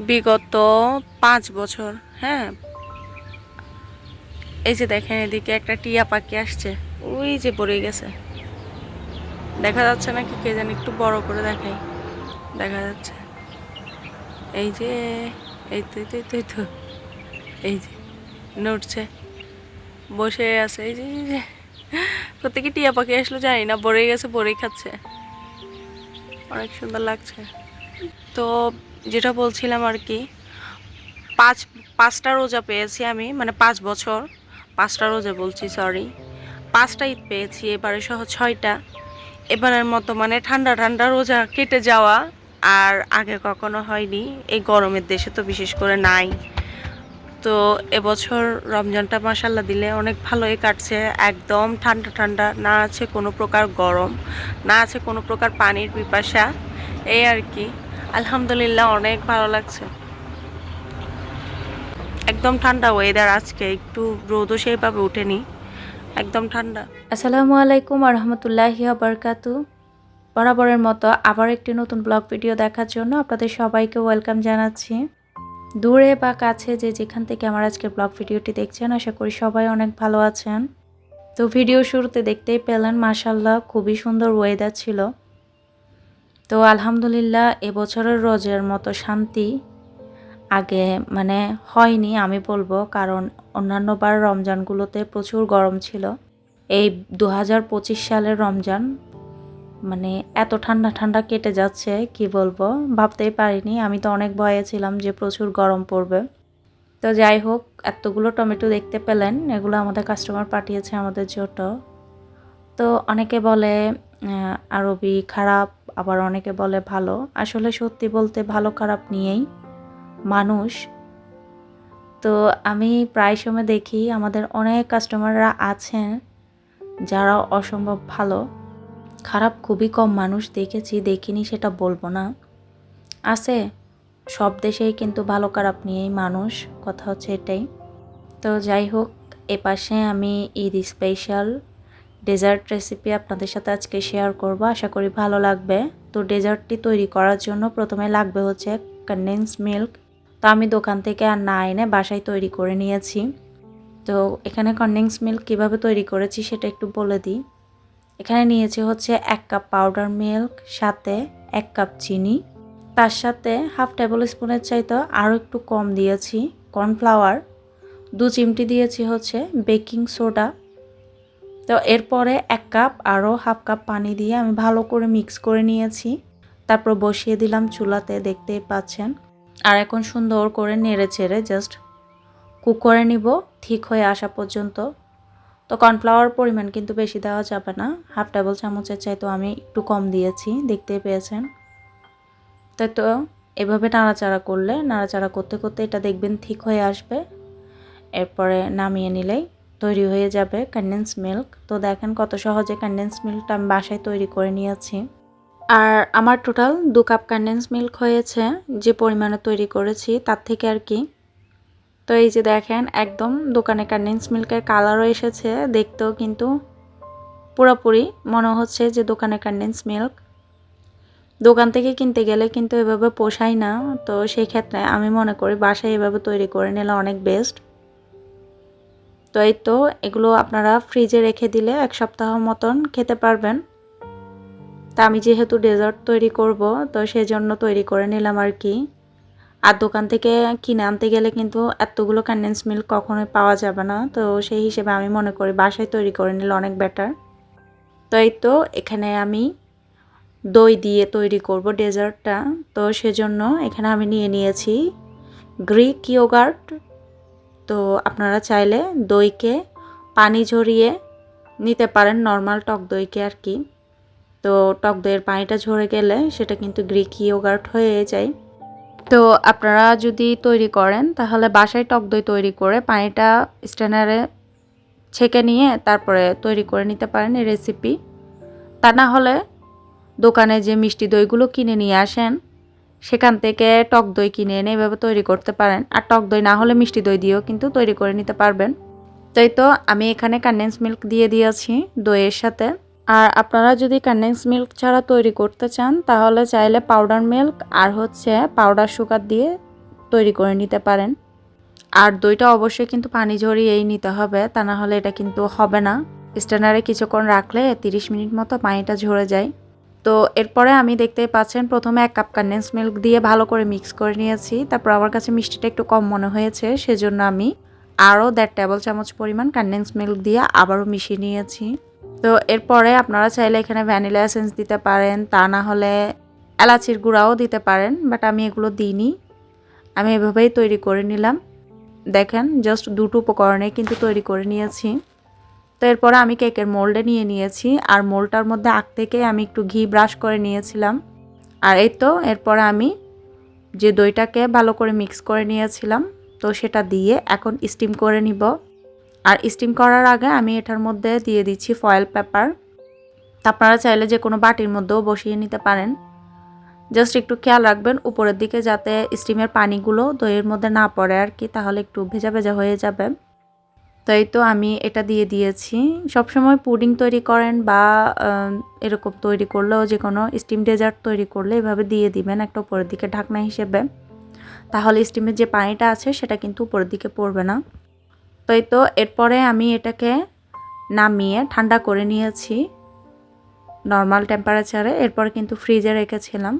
বিগত 5 বছর। হ্যাঁ, এই যে দেখেন এদিকে একটা টিয়া পাখি আসছে, ওই যে পড়ে গেছে, দেখা যাচ্ছে নাকি কে জানি, একটু বড় করে দেখাই, দেখা যাচ্ছে এই যে, এই তো এই তো এই তো এই তো, এই যে নড়ছে, বসে আছে, এই যে এই যে, কোথা থেকে টিয়া পাখি আসলো জানি না, পড়ে গেছে, পড়েই খাচ্ছে, অনেক সুন্দর লাগছে। তো যেটা বলছিলাম আর কি, পাঁচ 5টা রোজা পেয়েছি আমি, মানে 5 বছর, 5টা রোজা বলছি, সরি, 5টা ঈদ পেয়েছি এবারে সহ 6টা। এবারের মতো মানে ঠান্ডা ঠান্ডা রোজা কেটে যাওয়া আর আগে কখনো হয়নি, এই গরমের দেশে তো বিশেষ করে নাই। তো এবছর রমজানটা মাশাল্লাহ দিলে অনেক ভালোই কাটছে, একদম ঠান্ডা ঠান্ডা, না আছে কোনো প্রকার গরম, না আছে কোনো প্রকার পানির পিপাসা, এই আর কি। আলহামদুলিল্লাহ অনেক ভালো লাগছে, একদম ঠান্ডা ওয়েদার, আজকে একটু রোদও সেইভাবে উঠেনি, একদম ঠান্ডা। আসসালামু আলাইকুম ওয়া রাহমাতুল্লাহি ওয়া বারাকাতুহু। বরাবরের মতো আবার একটি নতুন ব্লগ ভিডিও দেখার জন্য আপনাদের সবাইকে ওয়েলকাম জানাচ্ছি। দূরে বা কাছে যে যেখান থেকে আমার আজকের ব্লগ ভিডিওটি দেখছেন, আশা করি সবাই অনেক ভালো আছেন। তো ভিডিও শুরুতে দেখতেই পেলেন মাশাআল্লাহ খুবই সুন্দর ওয়েদার ছিল। তো আলহামদুলিল্লাহ এবছরের রোজার মতো শান্তি আগে মানে হয়নি আমি বলবো, কারণ অন্যান্যবার রমজানগুলোতে প্রচুর গরম ছিল। এই 2025 সালের রমজান মানে এত ঠান্ডা ঠান্ডা কেটে যাচ্ছে কি বলবো, ভাবতেই পারিনি। আমি তো অনেক ভয়ে ছিলাম যে প্রচুর গরম পড়বে। তো যাই হোক, এতগুলো টমেটো দেখতে পেলেন, এগুলো আমাদের কাস্টমার পাঠিয়েছে আমাদের জন্য। তো অনেকে বলে আরবি খারাপ, আবার অনেকে বলে ভালো। আসলে সত্যি বলতে ভালো খারাপ নিয়েই মানুষ। তো আমি প্রায় সময় দেখি আমাদের অনেক কাস্টমাররা আছেন যারা অসম্ভব ভালো, খারাপ খুবই কম মানুষ দেখেছি, দেখিনি সেটা বলবো না, আছে সব দেশেই, কিন্তু ভালো খারাপ নিয়েই মানুষ, কথা হচ্ছে এটাই। তো যাই হোক, এপাশে আমি ঈদ স্পেশাল ডেজার্ট রেসিপি আপনাদের সাথে আজকে শেয়ার করব, আশা করি ভালো লাগবে। তো ডেজার্টটি তৈরি করার জন্য প্রথমে লাগবে হচ্ছে কনডেন্স মিল্ক। তো আমি দোকান থেকে আর না এনে বাসায় তৈরি করে নিয়েছি। তো এখানে কনডেন্স মিল্ক কীভাবে তৈরি করেছি সেটা একটু বলে দিই। এখানে নিয়েছি হচ্ছে 1 কাপ পাউডার মিল্ক, সাথে 1 কাপ চিনি, তার সাথে হাফ টেবিল স্পুনের চাইতে আরও একটু কম দিয়েছি কর্নফ্লাওয়ার, 2 চিমটি দিয়েছি হচ্ছে বেকিং সোডা। তো এরপরে 1 কাপ আরও হাফ কাপ পানি দিয়ে আমি ভালো করে মিক্স করে নিয়েছি। তারপর বসিয়ে দিলাম চুলাতে, দেখতেই পাচ্ছেন। আর এখন সুন্দর করে নেড়ে চেড়ে জাস্ট কুক করে নিব ঠিক হয়ে আসা পর্যন্ত। তো কর্নফ্লাওয়ার পরিমাণ কিন্তু বেশি দেওয়া যাবে না, হাফ টেবিল চামচের চাইতেও আমি একটু কম দিয়েছি, দেখতেই পেয়েছেন। তো এভাবে নাড়াচাড়া করলে, নাড়াচাড়া করতে করতে এটা দেখবেন ঠিক হয়ে আসবে। এরপরে নামিয়ে নিলেই তৈরি হয়ে যাবে কনডেন্স মিল্ক। তো দেখেন কত সহজে কনডেন্স মিল্কটা আমি বাসায় তৈরি করে নিয়েছি। আর আমার টোটাল 2 কাপ কনডেন্স মিল্ক হয়েছে, যে পরিমাণে তৈরি করেছি তার থেকে আর কি। তো এই যে দেখেন একদম দোকানে কনডেন্স মিল্কের কালারও এসেছে, দেখতেও কিন্তু পুরোপুরি মনে হচ্ছে যে দোকানে কনডেন্স মিল্ক। দোকান থেকে কিনতে গেলে কিন্তু এভাবে পোষায় না, তো সেই ক্ষেত্রে আমি মনে করি বাসায় এভাবে তৈরি করে নিলে অনেক বেস্ট। তো এই তো এগুলো আপনারা ফ্রিজে রেখে দিলে 1 সপ্তাহ মতন খেতে পারবেন। তা আমি যেহেতু ডেজার্ট তৈরি করব, তো সেজন্য তৈরি করে নিলাম আর কি। আর দোকান থেকে কিনে আনতে গেলে কিন্তু এতগুলো কনডেন্স মিল্ক কখনোই পাওয়া যাবে না, তো সেই হিসেবে আমি মনে করি বাসায় তৈরি করে নিলে অনেক বেটার। তো এই তো এখানে আমি দই দিয়ে তৈরি করব ডেজার্টটা। তো সেজন্য এখানে আমি নিয়ে নিয়েছি গ্রিক ইয়োগার্ট। তো আপনারা চাইলে দইকে পানি ঝরিয়ে নিতে পারেন, নর্মাল টক দইকে আর কি। তো টক দইয়ের পানিটা ঝরে গেলে সেটা কিন্তু গ্রিক ইয়োগার্ট হয়ে যায়। তো আপনারা যদি তৈরি করেন তাহলে বাসায় টক দই তৈরি করে পানিটা স্ট্রেনারে ছেঁকে নিয়ে তারপরে তৈরি করে নিতে পারেন এই রেসিপি। তা না হলে দোকানে যে মিষ্টি দইগুলো কিনে নিয়ে আসেন সেখান থেকে টক দই কিনে এনে এভাবে তৈরি করতে পারেন। আর টক দই না হলে মিষ্টি দই দিয়েও কিন্তু তৈরি করে নিতে পারবেন। তাই তো আমি এখানে কনডেন্স মিল্ক দিয়ে দিয়েছি দইয়ের সাথে। আর আপনারা যদি কনডেন্স মিল্ক ছাড়া তৈরি করতে চান তাহলে চাইলে পাউডার মিল্ক আর হচ্ছে পাউডার সুগার দিয়ে তৈরি করে নিতে পারেন। আর দইটা অবশ্যই কিন্তু পানি ঝরিয়েই নিতে হবে, তা না হলে এটা কিন্তু হবে না। স্ট্যান্ডারে কিছুক্ষণ রাখলে 30 মিনিট মতো পানিটা ঝরে যায়। তো এরপরে আমি দেখতেই পাচ্ছেন প্রথমে 1 কাপ কনডেন্স মিল্ক দিয়ে ভালো করে মিক্স করে নিয়েছি। তারপর আমার কাছে মিষ্টিটা একটু কম মনে হয়েছে, সেজন্য আমি আরও 1.5 টেবিল চামচ পরিমাণ কনডেন্স মিল্ক দিয়ে আবারও মিশিয়ে নিয়েছি। তো এরপরে আপনারা চাইলে এখানে ভ্যানিলা এসেন্স দিতে পারেন, তা না হলে এলাচির গুঁড়াও দিতে পারেন, বাট আমি এগুলো দিইনি। আমি এভাবেই তৈরি করে নিলাম। দেখেন জাস্ট দুটো উপকরণে কিন্তু তৈরি করে নিয়েছি। তো এরপরে আমি কেকের মোল্ডে নিয়ে নিয়েছি, আর মোল্ডটার মধ্যে আগ থেকে আমি একটু ঘি ব্রাশ করে নিয়েছিলাম। আর এই তো এরপরে আমি যে দইটাকে ভালো করে মিক্স করে নিয়েছিলাম, তো সেটা দিয়ে এখন স্টিম করে নিব। আর স্টিম করার আগে আমি এটার মধ্যে দিয়ে দিচ্ছি ফয়েল পেপার। আপনারা চাইলে যে কোনো বাটির মধ্যেও বসিয়ে নিতে পারেন। জাস্ট একটু খেয়াল রাখবেন উপরের দিকে যাতে স্টিমের পানিগুলো দইয়ের মধ্যে না পড়ে আর কি, তাহলে একটু ভেজা ভেজা হয়ে যাবে। তাই তো আমি এটা দিয়ে দিয়েছি। সবসময় পুডিং তৈরি করেন বা এরকম তৈরি করলেও যে কোনো স্টিম ডেজার্ট তৈরি করলে এভাবে দিয়ে দিবেন একটা উপরের দিকে ঢাকনা হিসেবে, তাহলে স্টিমের যে পানিটা আছে সেটা কিন্তু উপরের দিকে পড়বে না। তাই তো এরপরে আমি এটাকে নামিয়ে ঠান্ডা করে নিয়েছি নর্মাল টেম্পারেচারে। এরপর কিন্তু ফ্রিজে রেখেছিলাম,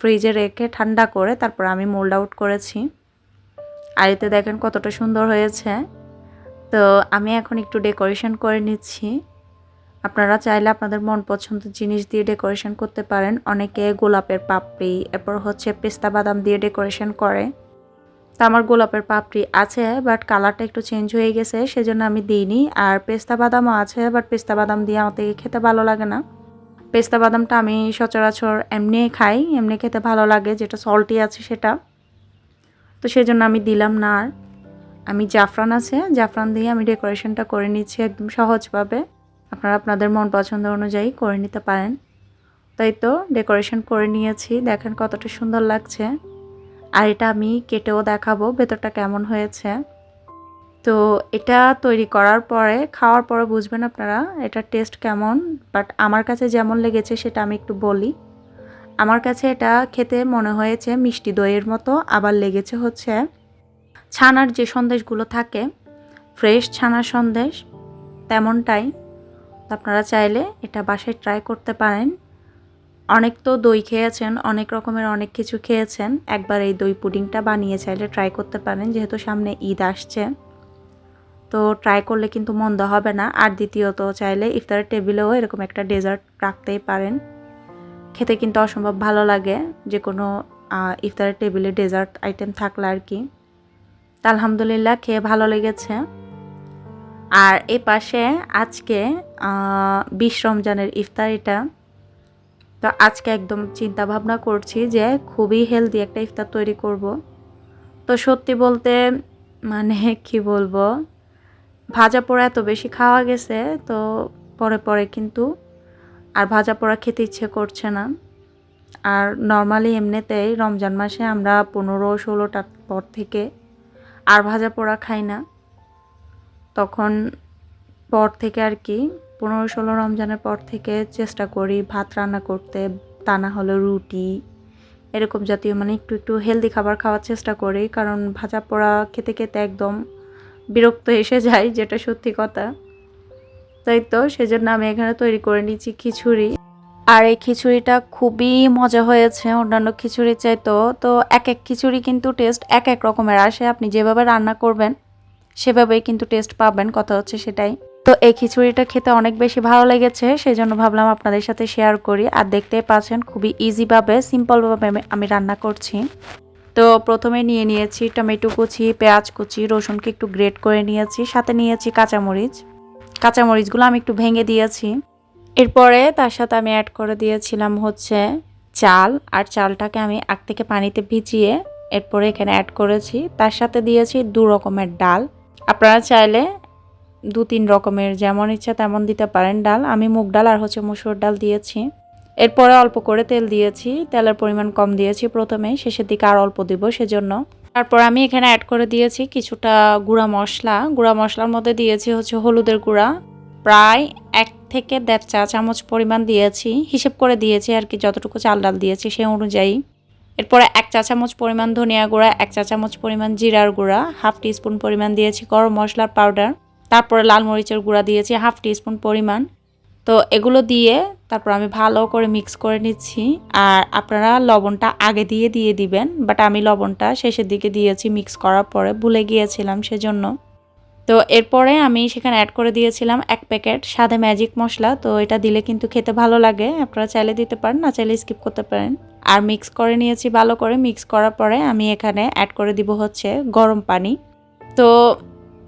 ফ্রিজে রেখে ঠান্ডা করে তারপর আমি মোল্ড আউট করেছি। আর এতে দেখেন কতটা সুন্দর হয়েছে। তো আমি এখন একটু ডেকোরেশন করে নিচ্ছি। আপনারা চাইলে আপনাদের মন পছন্দের জিনিস দিয়ে ডেকোরেশন করতে পারেন। অনেকে গোলাপের পাপড়ি, এরপর হচ্ছে পেস্তা বাদাম দিয়ে ডেকোরেশন করে। তো আমার গোলাপের পাপড়ি আছে, বাট কালারটা একটু চেঞ্জ হয়ে গেছে, সেজন্য আমি দিইনি। আর পেস্তা বাদামও আছে, বাট পেস্তা বাদাম দিয়ে আমাকে খেতে ভালো লাগে না। পেস্তা বাদামটা আমি সচরাচর এমনি খাই, এমনি খেতে ভালো লাগে, যেটা সল্টি আছে সেটা। তো সেজন্য আমি দিলাম না। আর আমি জাফরান আছে, জাফরান দিয়ে আমি ডেকোরেশনটা করে নিচ্ছি একদম সহজভাবে। আপনারা আপনাদের মন পছন্দ অনুযায়ী করে নিতে পারেন। তাই তো ডেকোরেশন করে নিয়েছি, দেখেন কতটা সুন্দর লাগছে। আর এটা আমি কেটেও দেখাবো ভেতরটা কেমন হয়েছে। তো এটা তৈরি করার পরে খাওয়ার পরে বুঝবেন আপনারা এটার টেস্ট কেমন। বাট আমার কাছে যেমন লেগেছে সেটা আমি একটু বলি। আমার কাছে এটা খেতে মনে হয়েছে মিষ্টি দইয়ের মতো, আবার লেগেছে হচ্ছে ছানার যে সন্দেশগুলো থাকে, ফ্রেশ ছানার সন্দেশ তেমনটাই। আপনারা চাইলে এটা বাসায় ট্রাই করতে পারেন। অনেক তো দই খেয়েছেন, অনেক রকমের অনেক কিছু খেয়েছেন, একবার এই দই পুডিংটা বানিয়ে চাইলে ট্রাই করতে পারেন, যেহেতু সামনে ঈদ আসছে। তো ট্রাই করলে কিন্তু মন্দ হবে না। আর দ্বিতীয়ত চাইলে ইফতারের টেবিলেও এরকম একটা ডেজার্ট রাখতেই পারেন, খেতে কিন্তু অসম্ভব ভালো লাগে যে কোনো ইফতারের টেবিলে ডেজার্ট আইটেম থাকলে আর কি। তা আলহামদুলিল্লাহ খেয়ে ভালো লেগেছে। আর এই পাশে আজকে 20 রমজানের ইফতার এটা। তো আজকে একদম চিন্তা ভাবনা করছি যে খুবই হেলদি একটা ইফতার তৈরি করব। তো সত্যি বলতে মানে কি বলবো, ভাজা পোড়া এত বেশি খাওয়া গেছে, তো পরে পরে কিন্তু আর ভাজা পোড়া খেতে ইচ্ছে করছে না। আর নর্মালি এমনিতেই রমজান মাসে আমরা 15-16টার পর থেকে আর ভাজা পোড়া খাই না। তখন পর থেকে আর কি 15-16 রমজানের পর থেকে চেষ্টা করি ভাত রান্না করতে, তা না হলে রুটি এরকম জাতীয় মানে একটু একটু হেলদি খাবার খাওয়ার চেষ্টা করি, কারণ ভাজা পোড়া খেতে খেতে একদম বিরক্ত এসে যায়, যেটা সত্যি কথা। তাই তো সেজন্য আমি এখানে তৈরি করে নিচ্ছি খিচুড়ি। আর এই খিচুড়িটা খুবই মজা হয়েছে অন্যান্য খিচুড়ির চাইতেও। তো এক এক খিচুড়ি কিন্তু টেস্ট এক এক রকমের আসে, আপনি যেভাবে রান্না করবেন সেভাবেই কিন্তু টেস্ট পাবেন, কথা হচ্ছে সেটাই। তো এই খিচুড়িটা খেতে অনেক বেশি ভালো লেগেছে, সেই জন্য ভাবলাম আপনাদের সাথে শেয়ার করি। আর দেখতেই পাচ্ছেন খুবই ইজিভাবে সিম্পলভাবে আমি রান্না করছি। তো প্রথমে নিয়ে নিয়েছি টমেটো কুচি, পেঁয়াজ কুচি, রসুনকে একটু গ্রেট করে নিয়েছি, সাথে নিয়েছি কাঁচামরিচ। কাঁচামরিচগুলো আমি একটু ভেঙে দিয়েছি। এরপরে তার সাথে আমি অ্যাড করে দিয়েছিলাম হচ্ছে চাল, আর চালটাকে আমি আগ থেকে পানিতে ভিজিয়ে এরপরে এখানে অ্যাড করেছি। তার সাথে দিয়েছি 2 রকমের ডাল। আপনারা চাইলে 2-3 রকমের যেমন ইচ্ছা তেমন দিতে পারেন ডাল। আমি মুগ ডাল আর হচ্ছে মসুর ডাল দিয়েছি। এরপরে অল্প করে তেল দিয়েছি, তেলের পরিমাণ কম দিয়েছি প্রথমে, শেষের দিকে আর অল্প দিব সেজন্য। তারপর আমি এখানে অ্যাড করে দিয়েছি কিছুটা গুঁড়া মশলা। গুঁড়া মশলার মধ্যে দিয়েছি হচ্ছে হলুদের গুঁড়া, প্রায় 1 থেকে 1.5 চা চামচ পরিমাণ দিয়েছি, হিসেব করে দিয়েছি আর কি, যতটুকু চাল ডাল দিয়েছি সেই অনুযায়ী। এরপরে 1 চা চামচ পরিমাণ ধনিয়া গুঁড়া, 1 চা চামচ পরিমাণ জিরার গুঁড়া, হাফ টিস্পুন পরিমাণ দিয়েছি গরম মশলার পাউডার, তারপরে লাল মরিচের গুঁড়া দিয়েছি হাফ টিস্পুন পরিমাণ। তো এগুলো দিয়ে তারপর আমি ভালো করে মিক্স করে নিচ্ছি। আর আপনারা লবণটা আগে দিয়ে দিবেন, বাট আমি লবণটা শেষের দিকে দিয়েছি মিক্স করার পরে, ভুলে গিয়েছিলাম সেজন্য। তো এরপরে আমি সেখানে অ্যাড করে দিয়েছিলাম 1 প্যাকেট সাদা ম্যাজিক মশলা। তো এটা দিলে কিন্তু খেতে ভালো লাগে, আপনারা চাইলে দিতে পারেন, না চাইলে স্কিপ করতে পারেন। আর মিক্স করে নিয়েছি ভালো করে। মিক্স করার পরে আমি এখানে অ্যাড করে দিব হচ্ছে গরম পানি। তো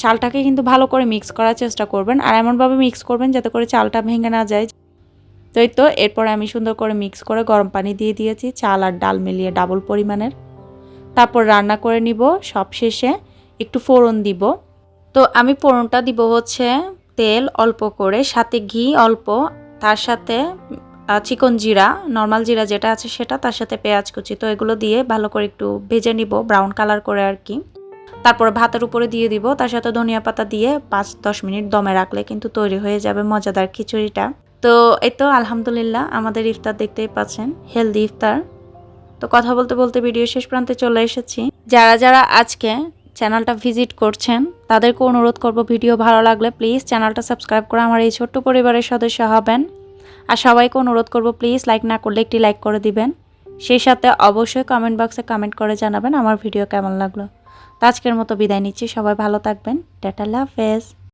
চালটাকে কিন্তু ভালো করে মিক্স করার চেষ্টা করবেন, আর এমনভাবে মিক্স করবেন যাতে করে চালটা ভেঙে না যায়। তো এই তো এরপরে আমি সুন্দর করে মিক্স করে গরম পানি দিয়ে দিয়েছি, চাল আর ডাল মিলিয়ে ডাবল পরিমাণের। তারপর রান্না করে নিব। সব শেষে একটু ফোড়ন দিব। তো আমি ফোড়নটা দিব হচ্ছে তেল অল্প করে, সাথে ঘি অল্প, তার সাথে চিকন জিরা, নর্মাল জিরা যেটা আছে সেটা, তার সাথে পেঁয়াজ কুচি। তো এগুলো দিয়ে ভালো করে একটু ভেজে নিব, ব্রাউন কালার করে আর কি। তারপর ভাতের উপরে দিয়ে দিব, তার সাথে ধনিয়া পাতা দিয়ে 5-10 মিনিট দমে রাখলে কিন্তু তৈরি হয়ে যাবে মজাদার খিচুড়িটা। তো এই তো আলহামদুলিল্লাহ আমাদের ইফতার দেখতেই পাচ্ছেন, হেলদি ইফতার। তো কথা বলতে বলতে ভিডিও শেষ প্রান্তে চলে এসেছি। যারা যারা আজকে চ্যানেলটা ভিজিট করছেন তাদেরকে অনুরোধ করব, ভিডিও ভালো লাগলে প্লিজ চ্যানেলটা সাবস্ক্রাইব করে আমার এই ছোট্ট পরিবারের সদস্য হবেন। আর সবাইকে অনুরোধ করব প্লিজ লাইক না করলে একটি লাইক করে দিবেন। সেই সাথে অবশ্যই কমেন্ট বক্সে কমেন্ট করে জানাবেন আমার ভিডিও কেমন লাগলো। তো আজকের মতো বিদায় নিচ্ছি, সবাই ভালো থাকবেন, টাটা, আল্লাহ হাফেজ।